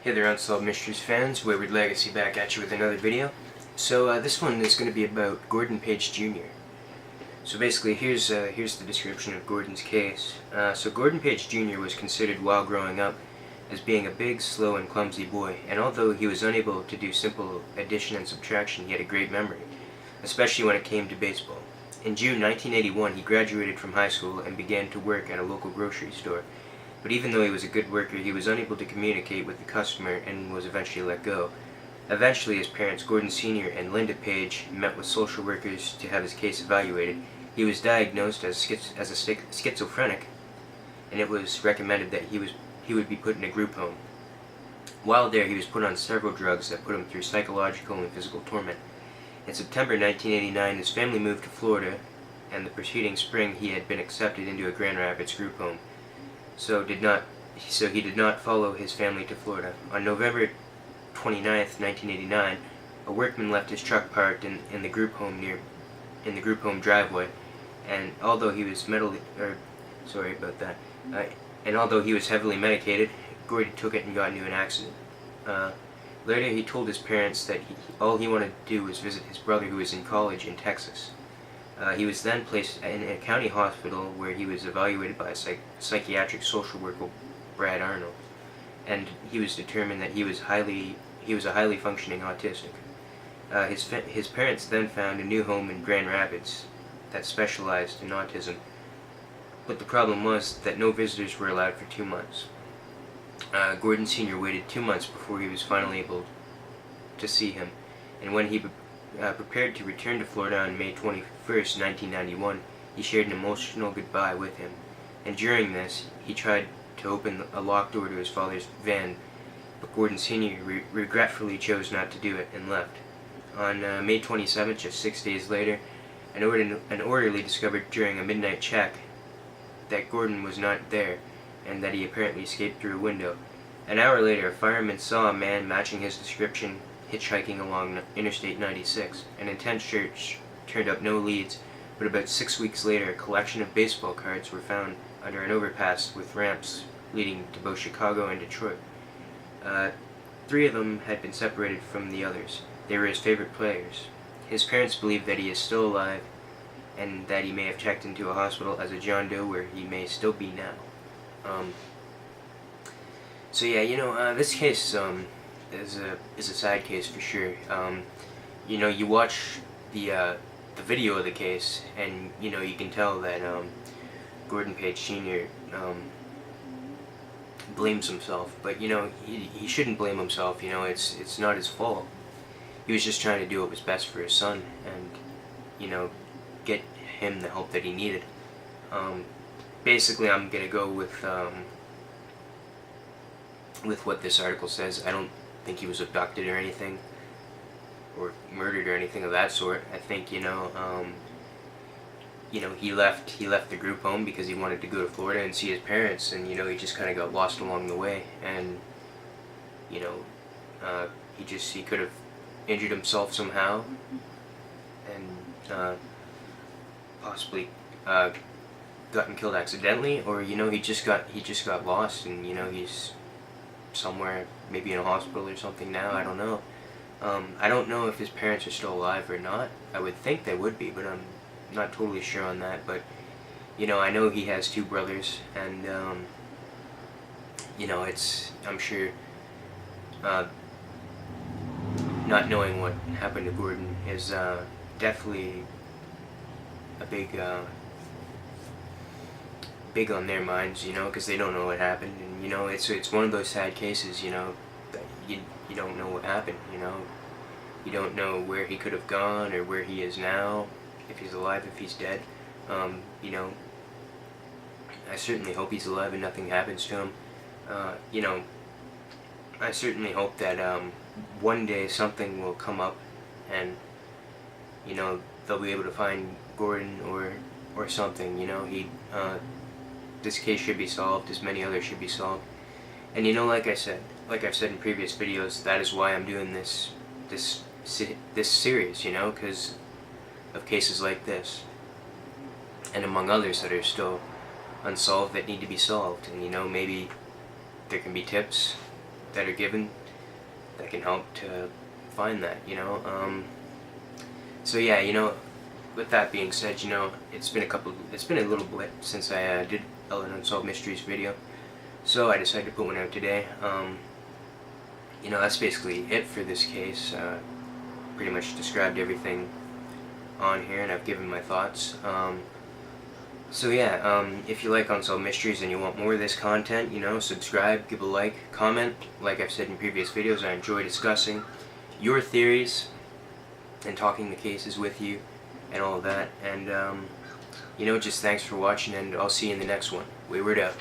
Hey there, Unsolved Mysteries fans. Wayward Legacy back at you with another video. So this one is going to be about Gordon Page.Jr. So basically, here's the description of Gordon's case. So Gordon Page.Jr. was considered while growing up as being a big, slow, and clumsy boy, and although he was unable to do simple addition and subtraction, he had a great memory, especially when it came to baseball. In June 1981, he graduated from high school and began to work at a local grocery store. But even though he was a good worker, he was unable to communicate with the customer and was eventually let go. Eventually, his parents, Gordon Sr. and Linda Page, met with social workers to have his case evaluated. He was diagnosed as a schizophrenic, and it was recommended that he would be put in a group home. While there, he was put on several drugs that put him through psychological and physical torment. In September 1989, his family moved to Florida, and the preceding spring he had been accepted into a Grand Rapids group home. So he did not follow his family to Florida. On November 29th, 1989, a workman left his truck parked in the group home driveway, and although he was heavily medicated, Gordy took it and got into an accident. Later, he told his parents that all he wanted to do was visit his brother, who was in college in Texas. He was then placed in a county hospital where he was evaluated by a psychiatric social worker, Brad Arnold, and he was determined that he was a highly functioning autistic. His parents then found a new home in Grand Rapids that specialized in autism, but the problem was that no visitors were allowed for 2 months. Gordon Sr. waited 2 months before he was finally able to see him, and when he prepared to return to Florida on May 21st, 1991, he shared an emotional goodbye with him, and during this, he tried to open a locked door to his father's van, but Gordon Sr. regretfully chose not to do it and left. On May 27th, just 6 days later, an orderly discovered during a midnight check that Gordon was not there, and that he apparently escaped through a window. An hour later, a fireman saw a man matching his description hitchhiking along Interstate 96. An intense search turned up no leads, but about 6 weeks later, a collection of baseball cards were found under an overpass with ramps leading to both Chicago and Detroit. 3 of them had been separated from the others. They were his favorite players. His parents believe that he is still alive, and that he may have checked into a hospital as a John Doe, where he may still be now. So yeah, this case is a sad case for sure. You watch the video of the case, and you can tell that Gordon Page.Jr. Blames himself, but he shouldn't blame himself. It's not his fault. He was just trying to do what was best for his son, and get him the help that he needed. Basically, I'm gonna go with what this article says. I don't think he was abducted or anything, or murdered or anything of that sort. I think he left the group home because he wanted to go to Florida and see his parents, and he just kind of got lost along the way, and he could have injured himself somehow, and possibly gotten killed accidentally, or he just got lost, and he's somewhere, maybe in a hospital or something now. I don't know. I don't know if his parents are still alive or not. I would think they would be, but I'm not totally sure on that. But I know he has 2 brothers, and I'm sure not knowing what happened to Gordon is definitely a big on their minds, because they don't know what happened, and it's one of those sad cases, that you don't know what happened, you don't know where he could have gone or where he is now, if he's alive, if he's dead. I certainly hope he's alive and nothing happens to him. I certainly hope that one day something will come up, and they'll be able to find Gordon or something. This case should be solved, as many others should be solved. And like I've said in previous videos, that is why I'm doing this series, because of cases like this, and among others that are still unsolved that need to be solved. And maybe there can be tips that are given that can help to find that, So yeah, with that being said, it's been a little bit since I did an Unsolved Mysteries video, so I decided to put one out today. That's basically it for this case. Pretty much described everything on here, and I've given my thoughts. So yeah, if you like Unsolved Mysteries and you want more of this content, subscribe, give a like, comment. Like I've said in previous videos, I enjoy discussing your theories and talking the cases with you and all of that. And, just thanks for watching, and I'll see you in the next one. Wayward out.